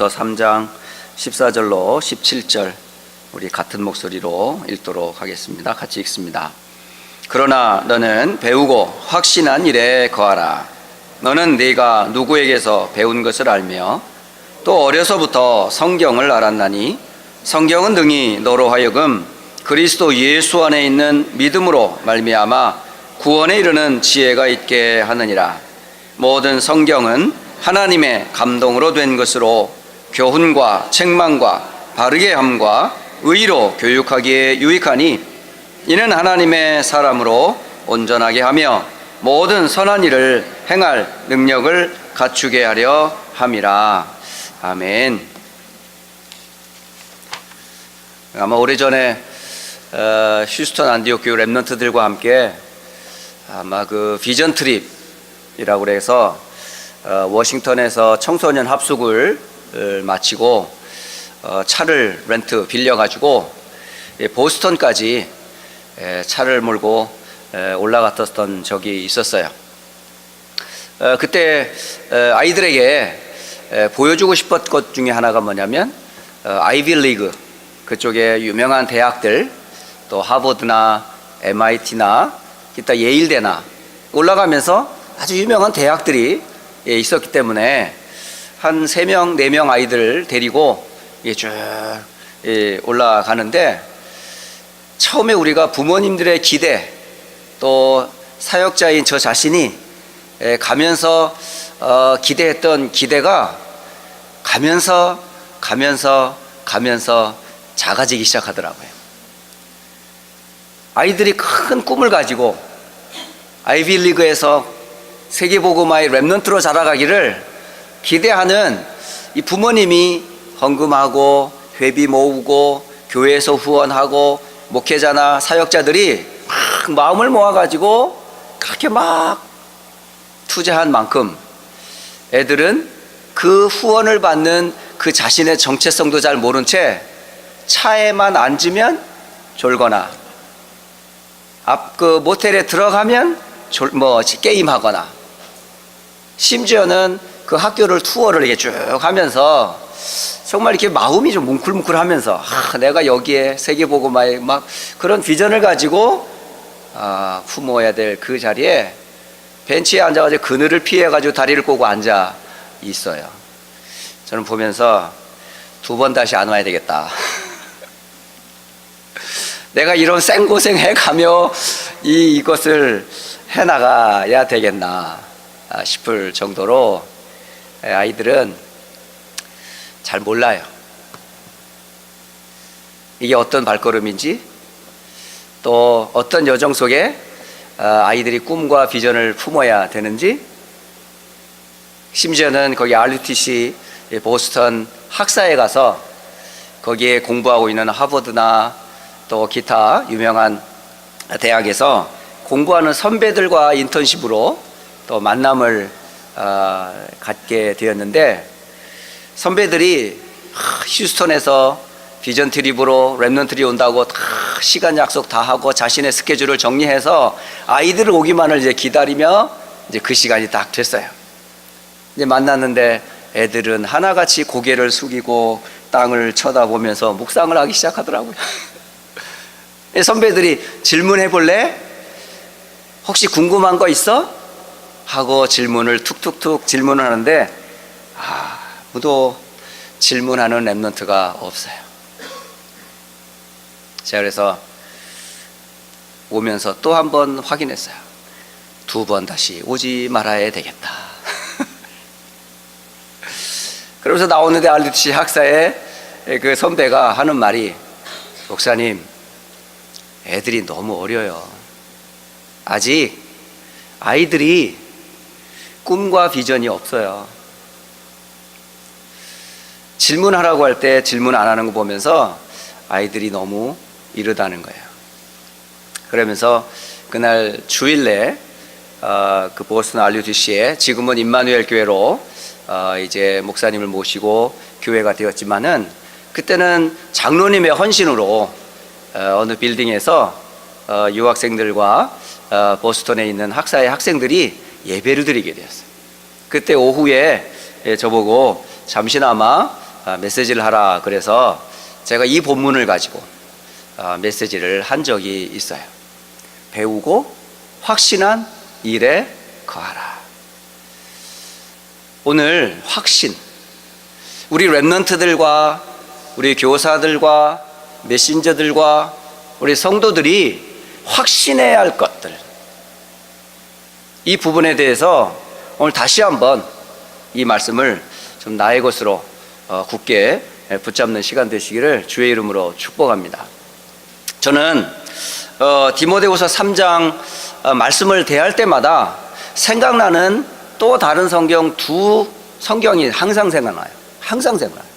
고린도후서 3장 14절로 17절 우리 같은 목소리로 읽도록 하겠습니다. 같이 읽습니다. 그러나 너는 배우고 확신한 일에 거하라. 너는 네가 누구에게서 배운 것을 알며 또 어려서부터 성경을 알았나니 성경은 능히 너로 하여금 그리스도 예수 안에 있는 믿음으로 말미암아 구원에 이르는 지혜가 있게 하느니라. 모든 성경은 하나님의 감동으로 된 것으로 교훈과 책망과 바르게 함과 의로 교육하기에 유익하니 이는 하나님의 사람으로 온전하게 하며 모든 선한 일을 행할 능력을 갖추게 하려 함이라. 아멘. 아마 오래전에 휴스턴 안디옥 교회 랩런트들과 함께 아마 그 비전 트립이라고 그래서 워싱턴에서 청소년 합숙을 마치고 차를 빌려가지고 보스턴까지 차를 몰고 올라갔던 적이 있었어요. 그때 아이들에게 보여주고 싶었던 것 중에 하나가 뭐냐면 아이비 리그 그쪽에 유명한 대학들 또 하버드나 MIT나 기타 예일대나 올라가면서 아주 유명한 대학들이 있었기 때문에 한 3명, 4명 아이들 데리고 쭉 올라가는데 처음에 우리가 부모님들의 기대 또 사역자인 저 자신이 가면서 기대했던 기대가 가면서 작아지기 시작하더라고요. 아이들이 큰 꿈을 가지고 아이비리그에서 세계복음화의 랩런트로 자라가기를 기대하는 이 부모님이 헌금하고 회비 모으고 교회에서 후원하고 목회자나 사역자들이 막 마음을 모아가지고 그렇게 막 투자한 만큼 애들은 그 후원을 받는 그 자신의 정체성도 잘 모른 채 차에만 앉으면 졸거나 그 모텔에 들어가면 게임하거나 심지어는 그 학교를 투어를 이렇게 쭉 하면서 정말 이렇게 마음이 좀 뭉클뭉클하면서 내가 여기에 세계복음화에 막 그런 비전을 가지고 품어야 될 그 자리에 벤치에 앉아가지고 그늘을 피해가지고 다리를 꼬고 앉아 있어요. 저는 보면서 2번 다시 안 와야 되겠다. 내가 이런 생고생 해가며 이것을 해나가야 되겠나 싶을 정도로 아이들은 잘 몰라요. 이게 어떤 발걸음인지 또 어떤 여정 속에 아이들이 꿈과 비전을 품어야 되는지 심지어는 거기 RUTC 보스턴 학사에 가서 거기에 공부하고 있는 하버드나 또 기타 유명한 대학에서 공부하는 선배들과 인턴십으로 또 만남을 갖게 되었는데 선배들이 휴스턴에서 비전 트립으로 랩런트들이 온다고 다 시간 약속 다 하고 자신의 스케줄을 정리해서 아이들 오기만을 이제 기다리며 이제 그 시간이 딱 됐어요. 이제 만났는데 애들은 하나같이 고개를 숙이고 땅을 쳐다보면서 묵상을 하기 시작하더라고요. 선배들이 질문해 볼래? 혹시 궁금한 거 있어? 하고 질문을 툭툭툭 질문을 하는데 아무도 질문하는 랩런트가 없어요. 제가 그래서 오면서 또 한 번 확인했어요. 2번 다시 오지 말아야 되겠다. 그러면서 나오는데 RUTC 학사에 그 선배가 하는 말이 목사님 애들이 너무 어려요. 아직 아이들이 꿈과 비전이 없어요. 질문하라고 할 때 질문 안 하는 거 보면서 아이들이 너무 이르다는 거예요. 그러면서 그날 주일 내 그 보스턴 RUTC에 지금은 임마누엘 교회로 이제 목사님을 모시고 교회가 되었지만은 그때는 장로님의 헌신으로 어느 빌딩에서 유학생들과 보스턴에 있는 학사의 학생들이 예배를 드리게 되었어요. 그때 오후에 저보고 잠시나마 메시지를 하라 그래서 제가 이 본문을 가지고 메시지를 한 적이 있어요. 배우고 확신한 일에 거하라. 오늘 확신, 우리 랩런트들과 우리 교사들과 메신저들과 우리 성도들이 확신해야 할 것들, 이 부분에 대해서 오늘 다시 한번 이 말씀을 좀 나의 것으로 굳게 붙잡는 시간 되시기를 주의 이름으로 축복합니다. 저는 디모데후서 3장 말씀을 대할 때마다 생각나는 또 다른 성경 두 성경이 항상 생각나요. 항상 생각나요.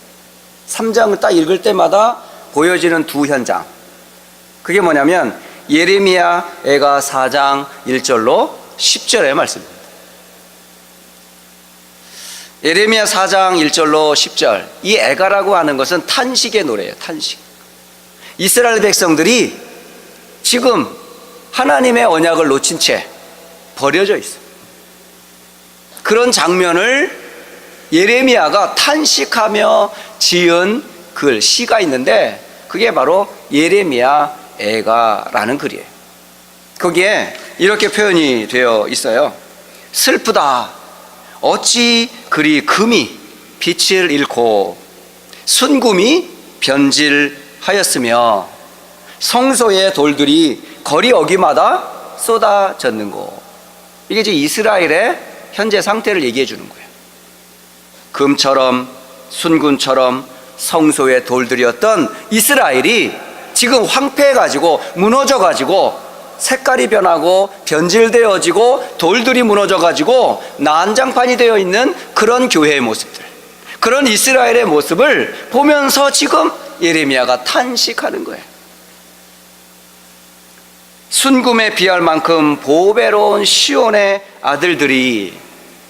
3장을 딱 읽을 때마다 보여지는 두 현장, 그게 뭐냐면 예레미야 애가 4장 1절로 10절의 말씀입니다. 예레미야 4장 1절로 10절, 이 애가라고 하는 것은 탄식의 노래예요. 탄식. 이스라엘 백성들이 지금 하나님의 언약을 놓친 채 버려져 있어요. 그런 장면을 예레미야가 탄식하며 지은 글, 시가 있는데 그게 바로 예레미야 애가라는 글이에요. 거기에 이렇게 표현이 되어 있어요. 슬프다. 어찌 그리 금이 빛을 잃고 순금이 변질하였으며 성소의 돌들이 거리 어기마다 쏟아졌는고. 이게 이제 이스라엘의 현재 상태를 얘기해 주는 거예요. 금처럼 순금처럼 성소의 돌들이었던 이스라엘이 지금 황폐해가지고 무너져가지고 색깔이 변하고 변질되어지고 돌들이 무너져가지고 난장판이 되어 있는 그런 교회의 모습들, 그런 이스라엘의 모습을 보면서 지금 예레미야가 탄식하는 거예요. 순금에 비할 만큼 보배로운 시온의 아들들이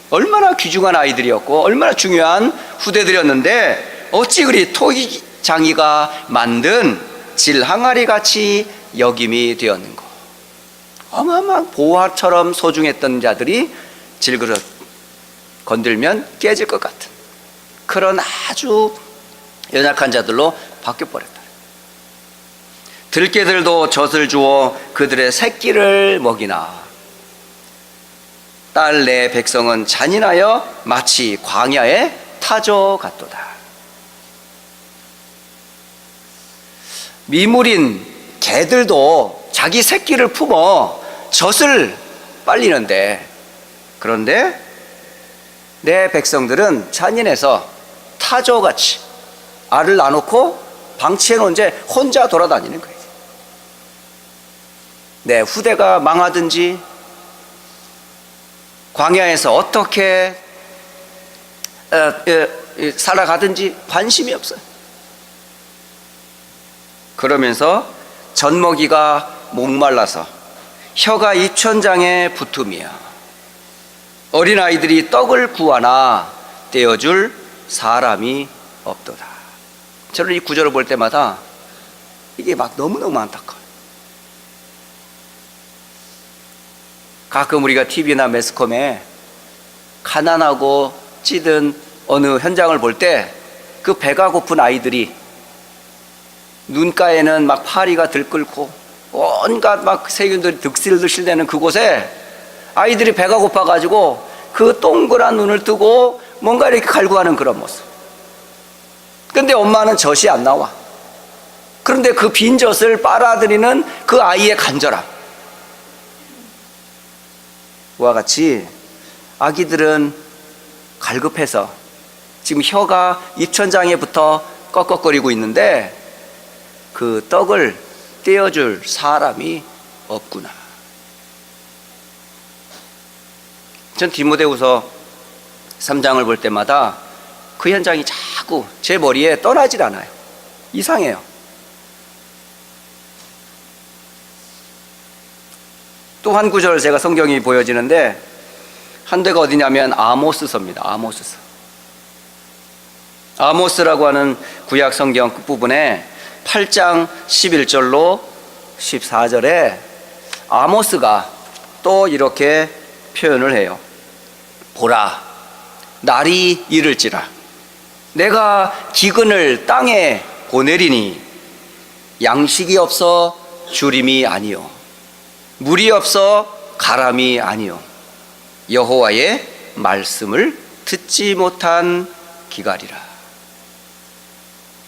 얼마나 귀중한 아이들이었고 얼마나 중요한 후대들이었는데 어찌 그리 토기장이가 만든 질항아리 같이 여김이 되었는고. 어마어마한 보화처럼 소중했던 자들이 질그릇 건들면 깨질 것 같은 그런 아주 연약한 자들로 바뀌어버렸다. 들깨들도 젖을 주어 그들의 새끼를 먹이나 딸 내 백성은 잔인하여 마치 광야의 타조 같도다. 미물인 개들도 자기 새끼를 품어 젖을 빨리는데, 그런데 내 백성들은 잔인해서 타조같이 알을 낳아놓고 방치해 놓은 채 혼자 돌아다니는 거예요. 내 후대가 망하든지 광야에서 어떻게 살아가든지 관심이 없어요. 그러면서 젖먹이가 목말라서 혀가 입천장에 붙으며 어린아이들이 떡을 구하나 떼어줄 사람이 없도다. 저는 이 구절을 볼 때마다 이게 막 너무너무 안타까워요. 가끔 우리가 TV나 매스컴에 가난하고 찌든 어느 현장을 볼 때 그 배가 고픈 아이들이 눈가에는 막 파리가 들끓고 온갖 막 세균들이 득실득실대는 그곳에 아이들이 배가 고파가지고 그 동그란 눈을 뜨고 뭔가 이렇게 갈구하는 그런 모습. 근데 엄마는 젖이 안 나와. 그런데 그 빈 젖을 빨아들이는 그 아이의 간절함. 와 같이 아기들은 갈급해서 지금 혀가 입천장에 붙어 꺽꺽거리고 있는데 그 떡을 떼어줄 사람이 없구나. 전 디모데후서 3장을 볼 때마다 그 현장이 자꾸 제 머리에 떠나질 않아요. 이상해요. 또 한 구절 제가 성경이 보여지는데 한 데가 어디냐면 아모스서입니다. 아모스서. 아모스라고 하는 구약 성경 끝부분에 8장 11절로 14절에 아모스가 또 이렇게 표현을 해요. 보라, 날이 이를지라 내가 기근을 땅에 보내리니 양식이 없어 주림이 아니요 물이 없어 가람이 아니요 여호와의 말씀을 듣지 못한 기갈이라.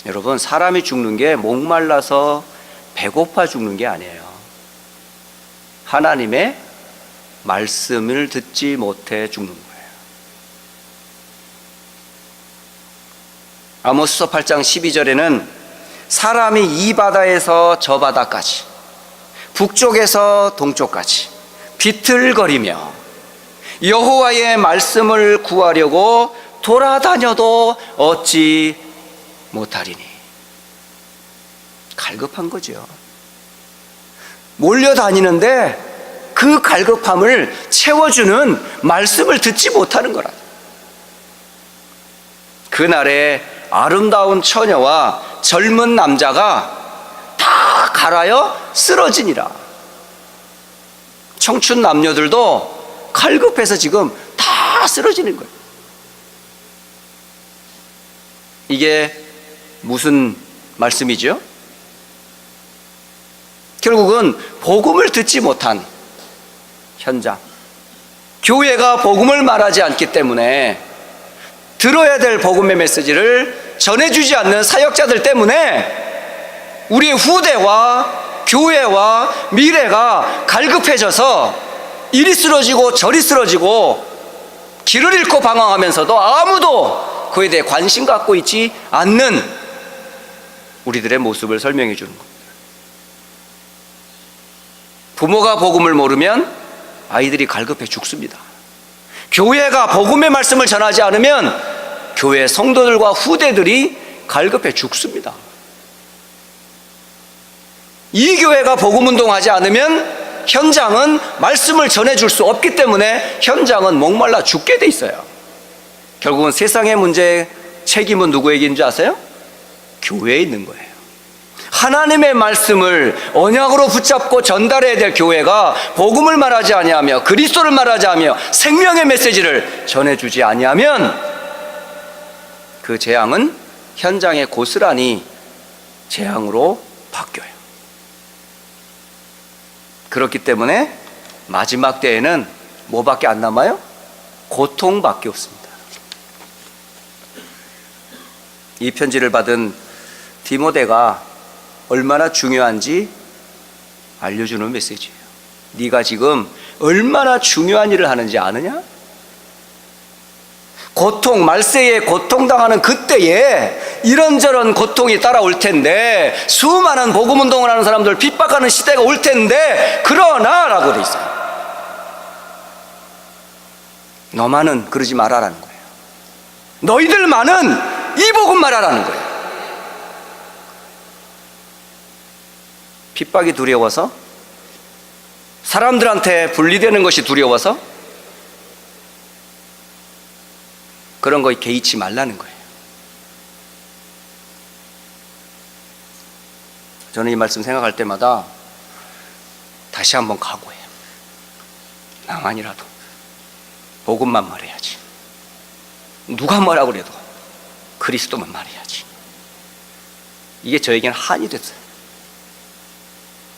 여러분, 사람이 죽는 게 목말라서 배고파 죽는 게 아니에요. 하나님의 말씀을 듣지 못해 죽는 거예요. 아모스서 8장 12절에는 사람이 이 바다에서 저 바다까지, 북쪽에서 동쪽까지 비틀거리며 여호와의 말씀을 구하려고 돌아다녀도 얻지 못하리니. 갈급한 거죠. 몰려다니는데 그 갈급함을 채워주는 말씀을 듣지 못하는 거라. 그날에 아름다운 처녀와 젊은 남자가 다 갈아여 쓰러지니라. 청춘 남녀들도 갈급해서 지금 다 쓰러지는 거예요. 이게 무슨 말씀이죠? 결국은 복음을 듣지 못한 현장, 교회가 복음을 말하지 않기 때문에 들어야 될 복음의 메시지를 전해주지 않는 사역자들 때문에 우리의 후대와 교회와 미래가 갈급해져서 이리 쓰러지고 저리 쓰러지고 길을 잃고 방황하면서도 아무도 그에 대해 관심 갖고 있지 않는 우리들의 모습을 설명해 주는 겁니다. 부모가 복음을 모르면 아이들이 갈급해 죽습니다. 교회가 복음의 말씀을 전하지 않으면 교회 성도들과 후대들이 갈급해 죽습니다. 이 교회가 복음 운동하지 않으면 현장은 말씀을 전해줄 수 없기 때문에 현장은 목말라 죽게 돼 있어요. 결국은 세상의 문제의 책임은 누구에게 있는 줄 아세요? 교회에 있는 거예요. 하나님의 말씀을 언약으로 붙잡고 전달해야 될 교회가 복음을 말하지 아니하며 그리스도를 말하지 아니하며 생명의 메시지를 전해주지 아니하면 그 재앙은 현장에 고스란히 재앙으로 바뀌어요. 그렇기 때문에 마지막 때에는 뭐밖에 안 남아요? 고통밖에 없습니다. 이 편지를 받은 디모데가 얼마나 중요한지 알려주는 메시지예요. 네가 지금 얼마나 중요한 일을 하는지 아느냐? 고통, 말세에 고통당하는 그때에 이런저런 고통이 따라올 텐데, 수많은 복음운동을 하는 사람들 핍박하는 시대가 올 텐데, 그러나 라고 돼 있어요. 너만은 그러지 말아라는 거예요. 너희들만은 이 복음 말하라는 거예요. 핍박이 두려워서, 사람들한테 분리되는 것이 두려워서 그런 거에 개의치 말라는 거예요. 저는 이 말씀 생각할 때마다 다시 한번 각오해요. 나만이라도 복음만 말해야지. 누가 뭐라고 그래도 그리스도만 말해야지. 이게 저에게는 한이 됐어요.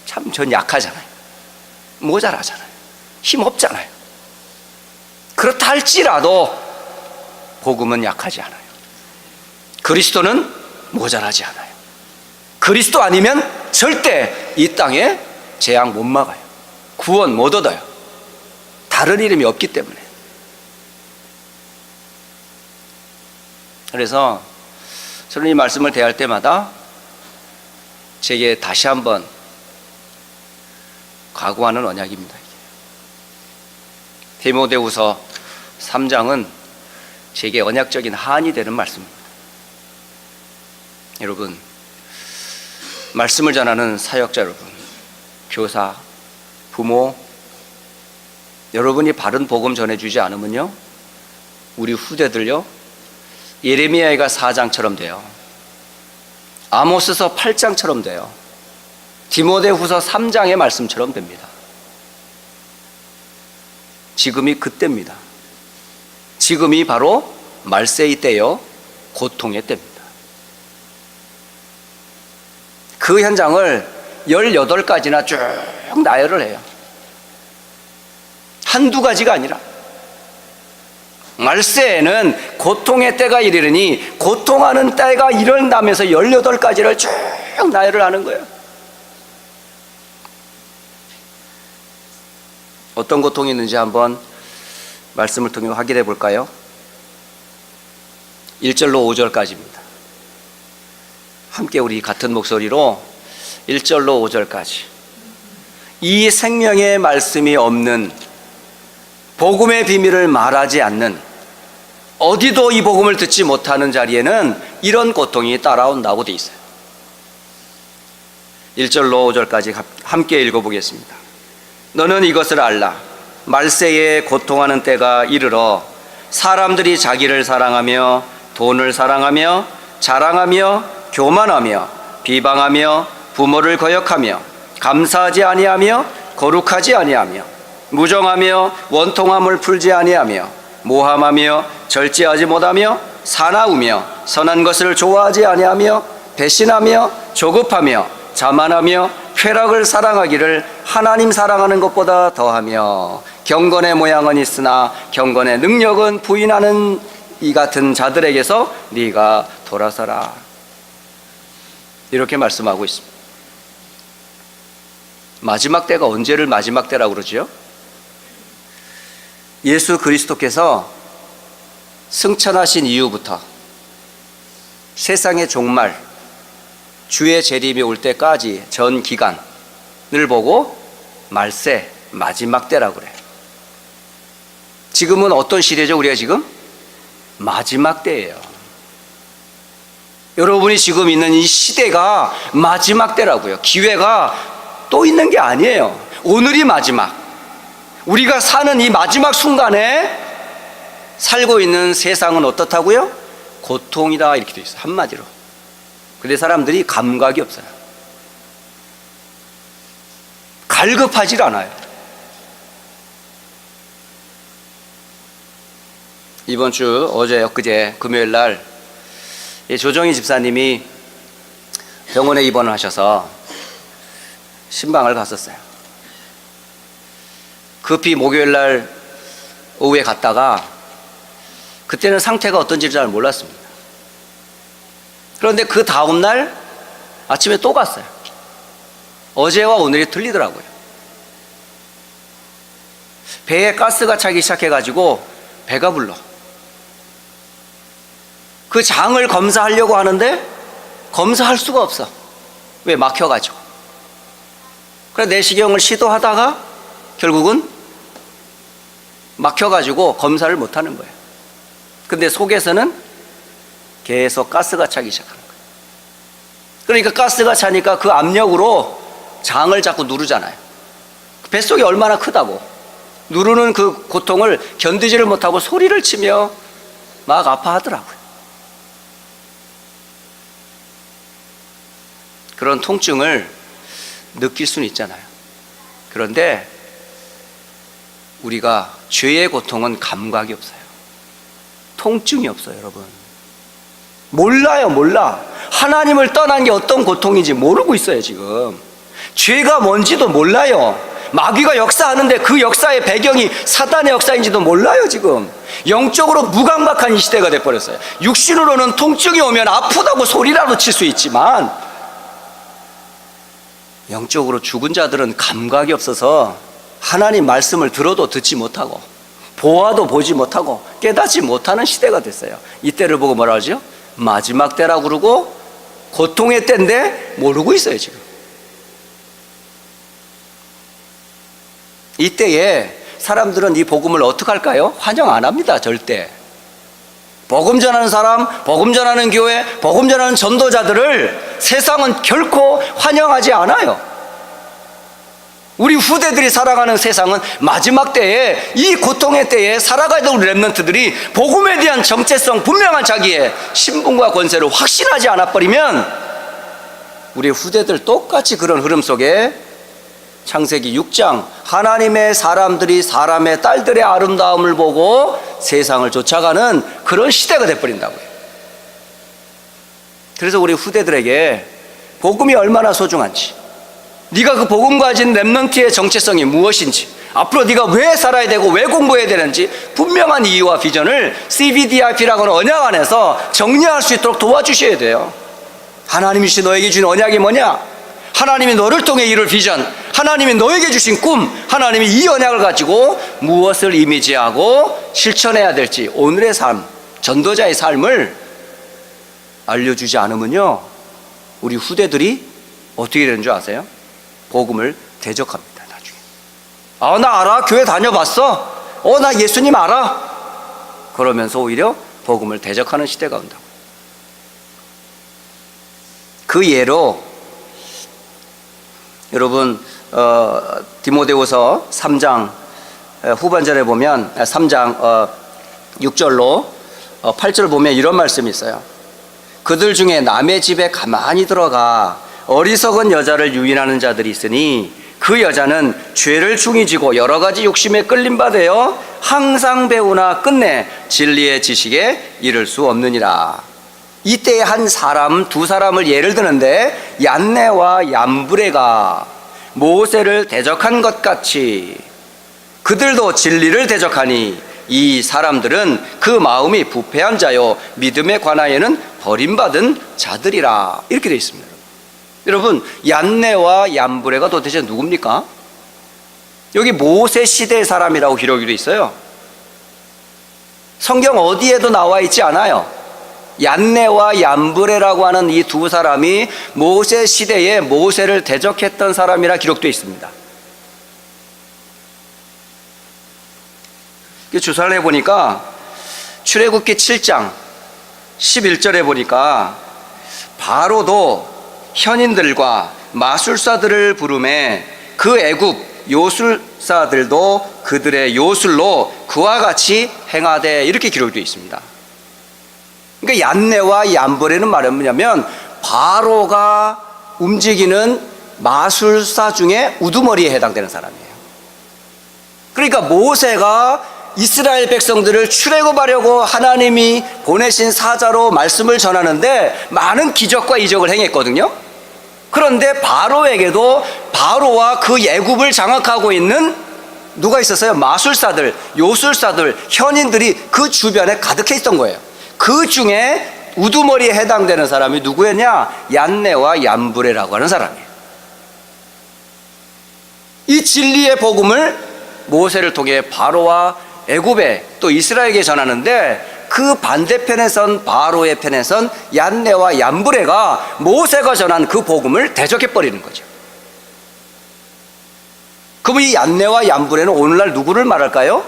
참 전 약하잖아요. 모자라잖아요. 힘 없잖아요. 그렇다 할지라도 복음은 약하지 않아요. 그리스도는 모자라지 않아요. 그리스도 아니면 절대 이 땅에 재앙 못 막아요. 구원 못 얻어요. 다른 이름이 없기 때문에. 그래서 저는 이 말씀을 대할 때마다 제게 다시 한번 각오하는 언약입니다. 디모데후서 3장은 제게 언약적인 한이 되는 말씀입니다. 여러분, 말씀을 전하는 사역자 여러분, 교사, 부모, 여러분이 바른 복음 전해주지 않으면요, 우리 후대들요, 예레미야가 4장처럼 돼요. 아모스서 8장처럼 돼요. 디모데후서 3장의 말씀처럼 됩니다. 지금이 그때입니다. 지금이 바로 말세의 때요, 고통의 때입니다. 그 현장을 18가지나 쭉 나열을 해요. 한두 가지가 아니라. 말세에는 고통의 때가 이르르니 고통하는 때가 일어나면서 18가지를 쭉 나열을 하는 거예요. 어떤 고통이 있는지 한번 말씀을 통해 확인해 볼까요? 1절로 5절까지입니다. 함께 우리 같은 목소리로 1절로 5절까지. 이 생명의 말씀이 없는, 복음의 비밀을 말하지 않는, 어디도 이 복음을 듣지 못하는 자리에는 이런 고통이 따라온다고 돼 있어요. 1절로 5절까지 함께 읽어보겠습니다. 너는 이것을 알라. 말세에 고통하는 때가 이르러 사람들이 자기를 사랑하며 돈을 사랑하며 자랑하며 교만하며 비방하며 부모를 거역하며 감사하지 아니하며 거룩하지 아니하며 무정하며 원통함을 풀지 아니하며 모함하며 절제하지 못하며 사나우며 선한 것을 좋아하지 아니하며 배신하며 조급하며 자만하며 쾌락을 사랑하기를 하나님 사랑하는 것보다 더하며 경건의 모양은 있으나 경건의 능력은 부인하는 이 같은 자들에게서 네가 돌아서라. 이렇게 말씀하고 있습니다. 마지막 때가 언제를 마지막 때라고 그러죠? 예수 그리스도께서 승천하신 이후부터 세상의 종말, 주의 재림이 올 때까지 전 기간을 보고 말세, 마지막 때라고 그래요. 지금은 어떤 시대죠? 우리가 지금? 마지막 때예요. 여러분이 지금 있는 이 시대가 마지막 때라고요. 기회가 또 있는 게 아니에요. 오늘이 마지막. 우리가 사는 이 마지막 순간에 살고 있는 세상은 어떻다고요? 고통이다, 이렇게 돼 있어요. 한마디로. 근데 사람들이 감각이 없어요. 갈급하질 않아요. 이번 주 어제 엊그제 금요일 날 조정희 집사님이 병원에 입원을 하셔서 신방을 갔었어요. 급히 목요일 날 오후에 갔다가 그때는 상태가 어떤지 잘 몰랐습니다. 그런데 그 다음날 아침에 또 갔어요. 어제와 오늘이 틀리더라고요. 배에 가스가 차기 시작해가지고 배가 불러. 그 장을 검사하려고 하는데 검사할 수가 없어. 왜? 막혀가지고. 그래서 내시경을 시도하다가 결국은 막혀가지고 검사를 못하는 거예요. 근데 속에서는 계속 가스가 차기 시작하는 거예요. 그러니까 가스가 차니까 그 압력으로 장을 자꾸 누르잖아요. 뱃속이 얼마나 크다고. 누르는 그 고통을 견디지를 못하고 소리를 치며 막 아파하더라고요. 그런 통증을 느낄 수는 있잖아요. 그런데 우리가 죄의 고통은 감각이 없어요. 통증이 없어요, 여러분. 몰라요, 몰라. 하나님을 떠난 게 어떤 고통인지 모르고 있어요, 지금. 죄가 뭔지도 몰라요. 마귀가 역사하는데 그 역사의 배경이 사단의 역사인지도 몰라요, 지금. 영적으로 무감각한 이 시대가 돼버렸어요. 육신으로는 통증이 오면 아프다고 소리라도 칠 수 있지만 영적으로 죽은 자들은 감각이 없어서 하나님 말씀을 들어도 듣지 못하고 보아도 보지 못하고 깨닫지 못하는 시대가 됐어요. 이때를 보고 뭐라 하죠? 마지막 때라고 그러고 고통의 때인데 모르고 있어요, 지금. 이때에 사람들은 이 복음을 어떻게 할까요? 환영 안 합니다, 절대. 복음 전하는 사람, 복음 전하는 교회, 복음 전하는 전도자들을 세상은 결코 환영하지 않아요. 우리 후대들이 살아가는 세상은 마지막 때에, 이 고통의 때에 살아가야 될 렘넌트들이 복음에 대한 정체성, 분명한 자기의 신분과 권세를 확신하지 않아버리면 우리 후대들 똑같이 그런 흐름 속에 창세기 6장 하나님의 사람들이 사람의 딸들의 아름다움을 보고 세상을 쫓아가는 그런 시대가 돼버린다고요. 그래서 우리 후대들에게 복음이 얼마나 소중한지, 네가 그 복음 가진 렘넌트의 정체성이 무엇인지, 앞으로 네가 왜 살아야 되고 왜 공부해야 되는지 분명한 이유와 비전을 CBDIP라고 하는 언약 안에서 정리할 수 있도록 도와주셔야 돼요. 하나님이 주신 너에게 주신 언약이 뭐냐? 하나님이 너를 통해 이룰 비전, 하나님이 너에게 주신 꿈, 하나님이 이 언약을 가지고 무엇을 이미지하고 실천해야 될지 오늘의 삶, 전도자의 삶을 알려주지 않으면요, 우리 후대들이 어떻게 되는 줄 아세요? 복음을 대적합니다. 나중에 나 알아, 교회 다녀봤어, 나 예수님 알아, 그러면서 오히려 복음을 대적하는 시대가 온다고. 그 예로 여러분 디모데후서 3장 후반절에 보면 3장 6절로 8절 보면 이런 말씀이 있어요. 그들 중에 남의 집에 가만히 들어가 어리석은 여자를 유인하는 자들이 있으니 그 여자는 죄를 중이지고 여러 가지 욕심에 끌림 받아요 항상 배우나 끝내 진리의 지식에 이를 수 없느니라. 이때 한 사람, 두 사람을 예를 드는데 얀네와 얌브레가 모세를 대적한 것 같이 그들도 진리를 대적하니 이 사람들은 그 마음이 부패한 자요 믿음에 관하여는 버림받은 자들이라. 이렇게 되어 있습니다. 여러분, 얀네와 얌브레가 도대체 누굽니까? 여기 모세 시대의 사람이라고 기록이 되어 있어요. 성경 어디에도 나와 있지 않아요. 얀네와 얌브레라고 하는 이 두 사람이 모세 시대에 모세를 대적했던 사람이라 기록되어 있습니다. 조사를 해보니까 출애굽기 7장 11절에 보니까 바로도 현인들과 마술사들을 부르매 그 애굽 요술사들도 그들의 요술로 그와 같이 행하되, 이렇게 기록되어 있습니다. 그러니까 얀네와 얌브레는 말은 뭐냐면 바로가 움직이는 마술사 중에 우두머리에 해당되는 사람이에요. 그러니까 모세가 이스라엘 백성들을 출애굽하려고 하나님이 보내신 사자로 말씀을 전하는데 많은 기적과 이적을 행했거든요. 그런데 바로에게도 바로와 그 애굽을 장악하고 있는 누가 있었어요? 마술사들, 요술사들, 현인들이 그 주변에 가득해 있던 거예요. 그 중에 우두머리에 해당되는 사람이 누구였냐? 얀네와 얌브레라고 하는 사람이에요. 이 진리의 복음을 모세를 통해 바로와 애굽에 또 이스라엘에게 전하는데 그 반대편에 선 바로의 편에 선 얀네와 얌브레가 모세가 전한 그 복음을 대적해버리는 거죠. 그럼 이 얀네와 얌브레는 오늘날 누구를 말할까요?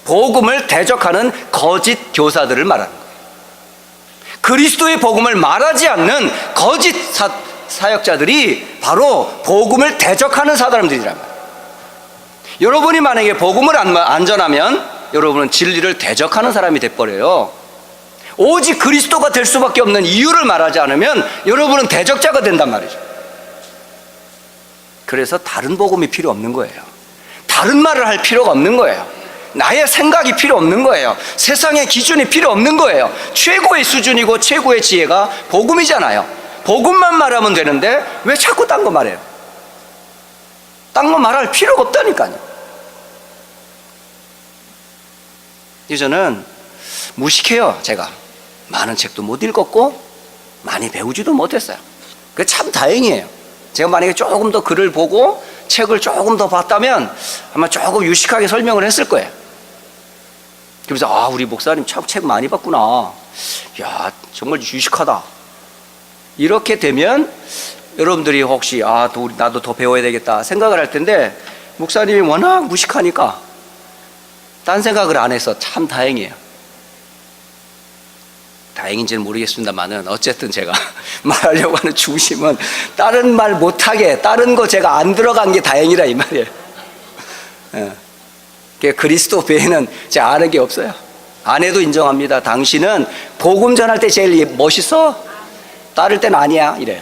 복음을 대적하는 거짓 교사들을 말하는 거예요. 그리스도의 복음을 말하지 않는 거짓 사역자들이 바로 복음을 대적하는 사람들이란 말이에요. 여러분이 만약에 복음을 안 전하면 여러분은 진리를 대적하는 사람이 돼버려요. 오직 그리스도가 될 수밖에 없는 이유를 말하지 않으면 여러분은 대적자가 된단 말이죠. 그래서 다른 복음이 필요 없는 거예요. 다른 말을 할 필요가 없는 거예요. 나의 생각이 필요 없는 거예요. 세상의 기준이 필요 없는 거예요. 최고의 수준이고 최고의 지혜가 복음이잖아요. 복음만 말하면 되는데 왜 자꾸 딴 거 말해요? 딴 거 말할 필요가 없다니까요. 저는 무식해요. 제가 많은 책도 못 읽었고 많이 배우지도 못했어요. 그게 참 다행이에요. 제가 만약에 조금 더 글을 보고 책을 조금 더 봤다면 아마 조금 유식하게 설명을 했을 거예요. 그래서 우리 목사님 참 책 많이 봤구나, 야 정말 유식하다, 이렇게 되면 여러분들이 혹시 나도 더 배워야 되겠다 생각을 할 텐데, 목사님이 워낙 무식하니까 딴 생각을 안 해서 참 다행이에요. 다행인지는 모르겠습니다만은 어쨌든 제가 말하려고 하는 중심은 다른 말 못하게, 다른 거 제가 안 들어간 게 다행이라 이 말이에요. 그리스도 외에는 제가 아는 게 없어요. 아내도 인정합니다. 당신은 복음 전할 때 제일 멋있어, 따를 때는 아니야, 이래요.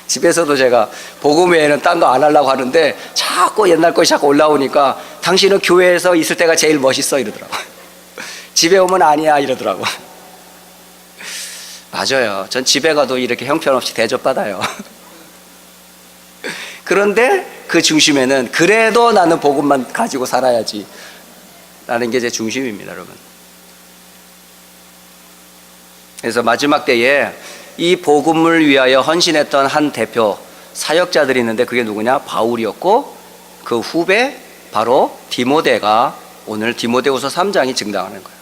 집에서도 제가 복음 외에는 딴 거 안 하려고 하는데 자꾸 옛날 것이 자꾸 올라오니까 당신은 교회에서 있을 때가 제일 멋있어, 이러더라고. 집에 오면 아니야, 이러더라고. 맞아요. 전 집에 가도 이렇게 형편없이 대접받아요. 그런데 그 중심에는 그래도 나는 복음만 가지고 살아야지 라는 게 제 중심입니다, 여러분. 그래서 마지막 때에 이 복음을 위하여 헌신했던 한 대표 사역자들이 있는데 그게 누구냐? 바울이었고 그 후배 바로 디모데가 오늘 디모데후서 3장이 증당하는 거예요.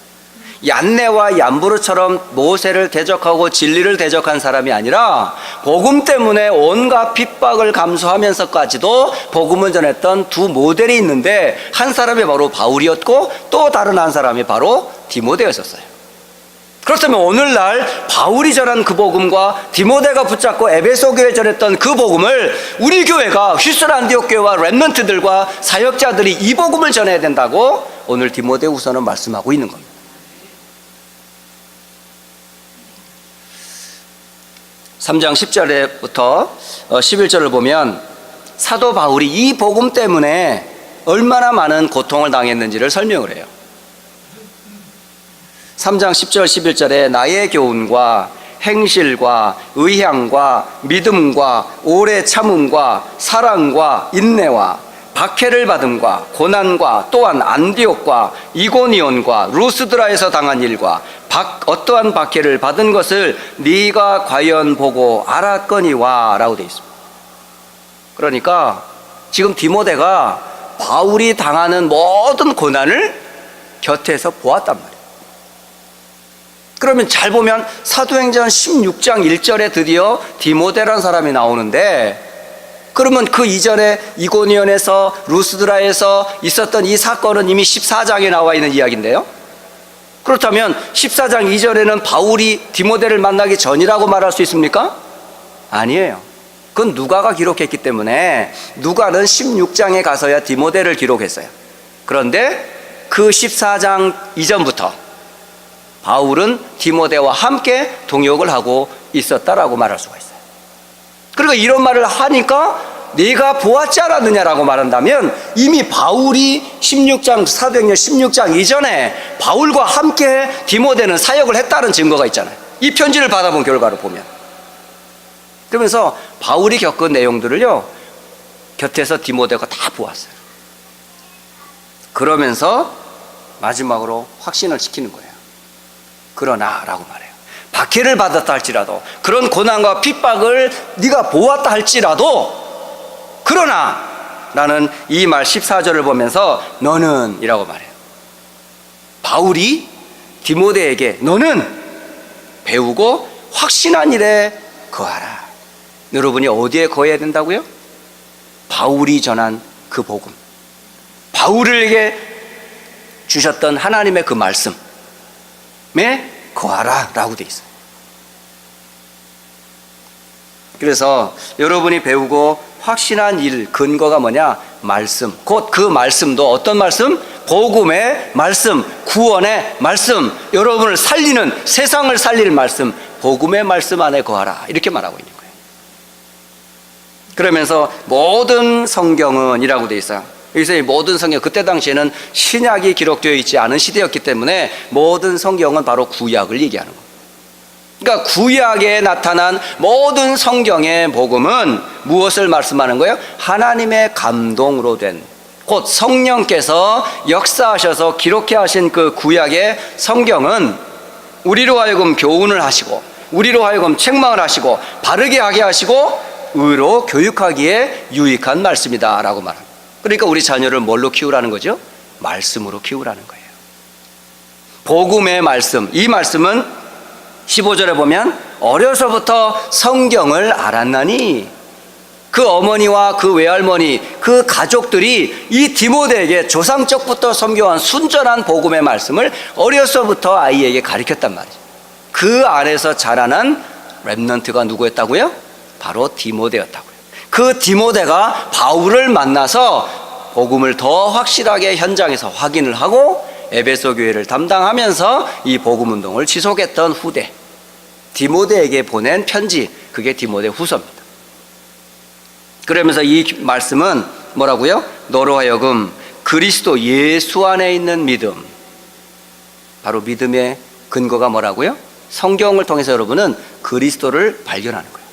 얀네와 얀브르처럼 모세를 대적하고 진리를 대적한 사람이 아니라 복음 때문에 온갖 핍박을 감수하면서까지도 복음을 전했던 두 모델이 있는데 한 사람이 바로 바울이었고 또 다른 한 사람이 바로 디모데였었어요. 그렇다면 오늘날 바울이 전한 그 복음과 디모데가 붙잡고 에베소 교회에 전했던 그 복음을 우리 교회가 휘슬 안디옥 교회와 렘넌트들과 사역자들이 이 복음을 전해야 된다고 오늘 디모데후서는 말씀하고 있는 겁니다. 3장 10절부터 11절을 보면 사도 바울이 이 복음 때문에 얼마나 많은 고통을 당했는지를 설명을 해요. 3장 10절 11절에 나의 교훈과 행실과 의향과 믿음과 오래 참음과 사랑과 인내와 박해를 받음과 고난과 또한 안디옥과 이고니온과 루스드라에서 당한 일과 어떠한 박해를 받은 것을 네가 과연 보고 알았거니와 라고 되어 있습니다. 그러니까 지금 디모데가 바울이 당하는 모든 고난을 곁에서 보았단 말이에요. 그러면 잘 보면 사도행전 16장 1절에 드디어 디모데라는 사람이 나오는데 그러면 그 이전에 이고니온에서 루스드라에서 있었던 이 사건은 이미 14장에 나와 있는 이야기인데요. 그렇다면 14장 이전에는 바울이 디모데를 만나기 전이라고 말할 수 있습니까? 아니에요. 그건 누가가 기록했기 때문에 누가는 16장에 가서야 디모데를 기록했어요. 그런데 그 14장 이전부터 바울은 디모데와 함께 동역을 하고 있었다라고 말할 수가 있어요. 그러니까 이런 말을 하니까 네가 보았지 않았느냐라고 말한다면 이미 바울이 16장 사도행전 16장 이전에 바울과 함께 디모데는 사역을 했다는 증거가 있잖아요. 이 편지를 받아본 결과를 보면. 그러면서 바울이 겪은 내용들을요 곁에서 디모데가 다 보았어요. 그러면서 마지막으로 확신을 시키는 거예요. 그러나 라고 말해요. 박해를 받았다 할지라도 그런 고난과 핍박을 네가 보았다 할지라도 그러나 나는 이 말 14절을 보면서 너는 이라고 말해요. 바울이 디모데에게 너는 배우고 확신한 일에 거하라. 여러분이 어디에 거해야 된다고요? 바울이 전한 그 복음, 바울에게 주셨던 하나님의 그 말씀에 거하라 라고 되어 있어요. 그래서 여러분이 배우고 확신한 일 근거가 뭐냐? 말씀. 곧 그 말씀도 어떤 말씀? 복음의 말씀, 구원의 말씀, 여러분을 살리는, 세상을 살릴 말씀, 복음의 말씀 안에 거하라 이렇게 말하고 있는 거예요. 그러면서 모든 성경은 이라고 되어 있어요. 여기서 이 모든 성경, 그때 당시에는 신약이 기록되어 있지 않은 시대였기 때문에 모든 성경은 바로 구약을 얘기하는 거예요. 그러니까 구약에 나타난 모든 성경의 복음은 무엇을 말씀하는 거예요? 하나님의 감동으로 된, 곧 성령께서 역사하셔서 기록해 하신 그 구약의 성경은 우리로 하여금 교훈을 하시고 우리로 하여금 책망을 하시고 바르게 하게 하시고 의로 교육하기에 유익한 말씀이다 라고 말합니다. 그러니까 우리 자녀를 뭘로 키우라는 거죠? 말씀으로 키우라는 거예요. 복음의 말씀, 이 말씀은 15절에 보면 어려서부터 성경을 알았나니 그 어머니와 그 외할머니, 그 가족들이 이 디모데에게 조상적부터 섬겨온 순전한 복음의 말씀을 어려서부터 아이에게 가르쳤단 말이죠. 그 안에서 자라난 렘넌트가 누구였다고요? 바로 디모데였다고요. 그 디모데가 바울을 만나서 복음을 더 확실하게 현장에서 확인을 하고 에베소 교회를 담당하면서 이 복음 운동을 지속했던 후대, 디모데에게 보낸 편지, 그게 디모데 후서입니다. 그러면서 이 말씀은 뭐라고요? 너로 하여금 그리스도 예수 안에 있는 믿음, 바로 믿음의 근거가 뭐라고요? 성경을 통해서 여러분은 그리스도를 발견하는 거예요.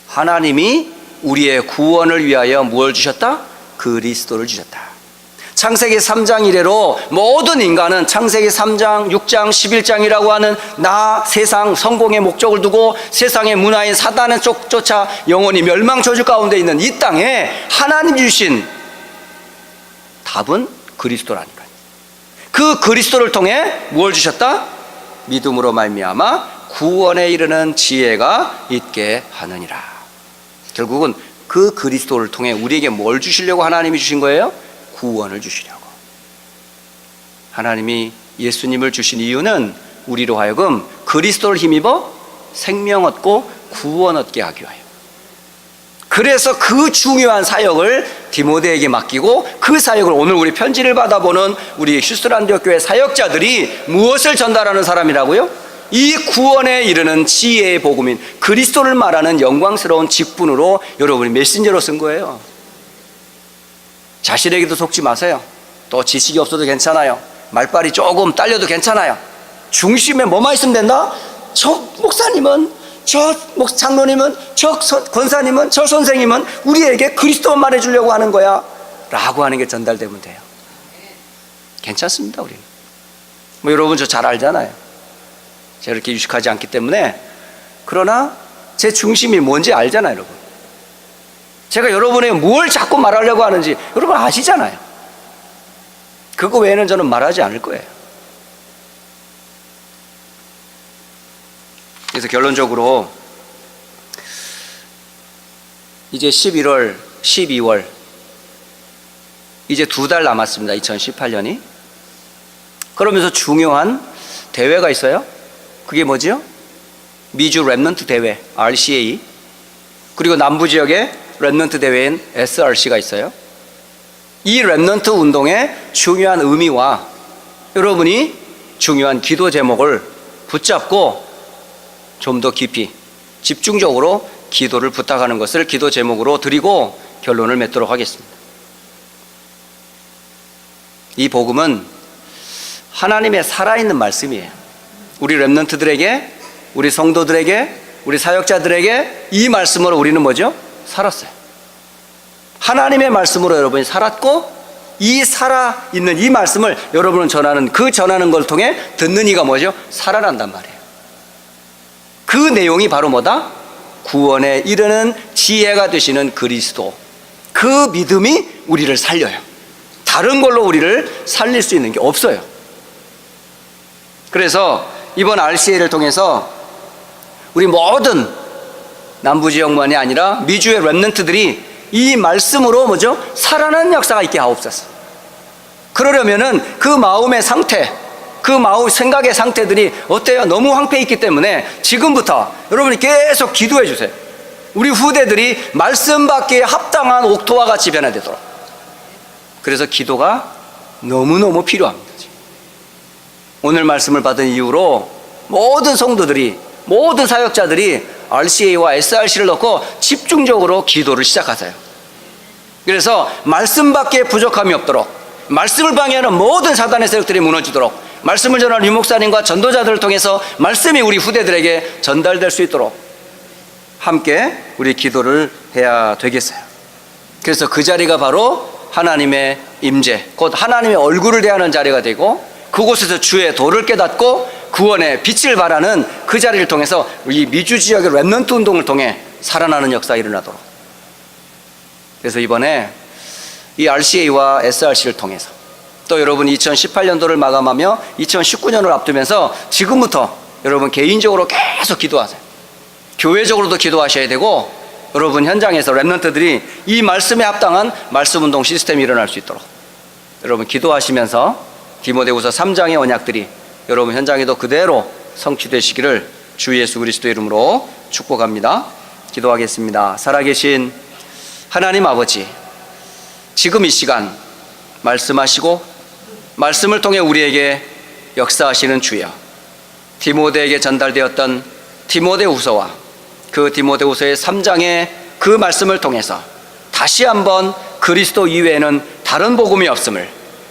하나님이 우리의 구원을 위하여 무엇을 주셨다? 그리스도를 주셨다. 창세기 3장 이래로 모든 인간은 창세기 3장, 6장, 11장이라고 하는 세상 성공의 목적을 두고 세상의 문화인 사단의 쫓아 영원히 멸망 저주 가운데 있는 이 땅에 하나님 주신 답은 그리스도라니까요. 그 그리스도를 통해 무엇을 주셨다? 믿음으로 말미암아 구원에 이르는 지혜가 있게 하느니라. 결국은 그 그리스도를 통해 우리에게 뭘 주시려고 하나님이 주신 거예요? 구원을 주시려고. 하나님이 예수님을 주신 이유는 우리로 하여금 그리스도를 힘입어 생명 얻고 구원 얻게 하기 위하여. 그래서 그 중요한 사역을 디모데에게 맡기고 그 사역을 오늘 우리 편지를 받아보는 우리 휴스턴 안디옥 교회 사역자들이 무엇을 전달하는 사람이라고요? 이 구원에 이르는 지혜의 복음인 그리스도를 말하는 영광스러운 직분으로 여러분이 메신저로 쓴 거예요. 자신에게도 속지 마세요. 또 지식이 없어도 괜찮아요. 말빨이 조금 딸려도 괜찮아요. 중심에 뭐만 있으면 된다? 저 목사님은, 저 장로님은, 저 권사님은, 저 선생님은 우리에게 그리스도만 말해주려고 하는 거야 라고 하는 게 전달되면 돼요. 괜찮습니다. 우리는 여러분 저 잘 알잖아요. 제가 그렇게 유식하지 않기 때문에. 그러나 제 중심이 뭔지 알잖아요. 여러분, 제가 여러분에게 뭘 자꾸 말하려고 하는지 여러분 아시잖아요. 그거 외에는 저는 말하지 않을 거예요. 그래서 결론적으로 이제 11월, 12월 이제 2달 남았습니다. 2018년이. 그러면서 중요한 대회가 있어요. 그게 뭐죠? 미주 랩넌트 대회 RCA, 그리고 남부지역에 랩넌트 대회인 SRC가 있어요. 이 랩넌트 운동의 중요한 의미와 여러분이 중요한 기도 제목을 붙잡고 좀 더 깊이 집중적으로 기도를 부탁하는 것을 기도 제목으로 드리고 결론을 맺도록 하겠습니다. 이 복음은 하나님의 살아있는 말씀이에요. 우리 랩넌트들에게, 우리 성도들에게, 우리 사역자들에게 이 말씀으로 우리는 뭐죠? 살았어요. 하나님의 말씀으로 여러분이 살았고, 이 살아있는 이 말씀을 여러분은 전하는 걸 통해 듣는 이가 뭐죠? 살아난단 말이에요. 그 내용이 바로 뭐다? 구원에 이르는 지혜가 되시는 그리스도. 그 믿음이 우리를 살려요. 다른 걸로 우리를 살릴 수 있는 게 없어요. 그래서 이번 RCA를 통해서 우리 모든 남부지역만이 아니라 미주의 랩넌트들이 이 말씀으로 뭐죠? 살아나는 역사가 있게 하옵소서. 그러려면은 그 마음의 상태, 그 마음 생각의 상태들이 어때요? 너무 황폐해 있기 때문에 지금부터 여러분이 계속 기도해 주세요. 우리 후대들이 말씀 받기에 합당한 옥토와 같이 변화되도록. 그래서 기도가 너무너무 필요합니다. 오늘 말씀을 받은 이후로 모든 성도들이, 모든 사역자들이 RCA와 SRC를 넣고 집중적으로 기도를 시작하세요. 그래서 말씀 밖에 부족함이 없도록, 말씀을 방해하는 모든 사단의 세력들이 무너지도록, 말씀을 전하는 유목사님과 전도자들을 통해서 말씀이 우리 후대들에게 전달될 수 있도록 함께 우리 기도를 해야 되겠어요. 그래서 그 자리가 바로 하나님의 임재, 곧 하나님의 얼굴을 대하는 자리가 되고, 그곳에서 주의 도를 깨닫고 구원의 빛을 발하는 그 자리를 통해서 이 미주 지역의 랩넌트 운동을 통해 살아나는 역사가 일어나도록. 그래서 이번에 이 RCA와 SRC를 통해서 또 여러분 2018년도를 마감하며 2019년을 앞두면서 지금부터 여러분 개인적으로 계속 기도하세요. 교회적으로도 기도하셔야 되고, 여러분 현장에서 랩넌트들이 이 말씀에 합당한 말씀 운동 시스템이 일어날 수 있도록 여러분 기도하시면서 디모데후서 3장의 언약들이 여러분 현장에도 그대로 성취되시기를 주 예수 그리스도 이름으로 축복합니다. 기도하겠습니다. 살아계신 하나님 아버지, 지금 이 시간 말씀하시고 말씀을 통해 우리에게 역사하시는 주여, 디모데에게 전달되었던 디모데후서와 그 디모데후서의 3장의 그 말씀을 통해서 다시 한번 그리스도 이외에는 다른 복음이 없음을,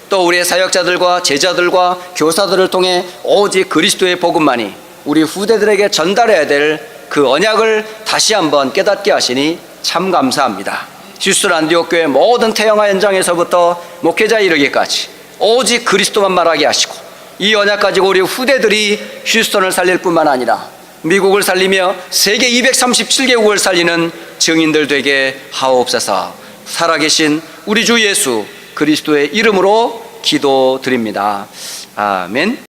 또 우리의 사역자들과 제자들과 교사들을 통해 오직 그리스도의 복음만이 우리 후대들에게 전달해야 될 그 언약을 다시 한번 깨닫게 하시니 참 감사합니다. 휴스턴 안디옥 교회 모든 태영아 현장에서부터 목회자 이르기까지 오직 그리스도만 말하게 하시고, 이 언약 가지고 우리 후대들이 휴스턴을 살릴 뿐만 아니라 미국을 살리며 세계 237개국을 살리는 증인들 되게 하옵소서. 살아계신 우리 주 예수 그리스도의 이름으로 기도드립니다. 아멘.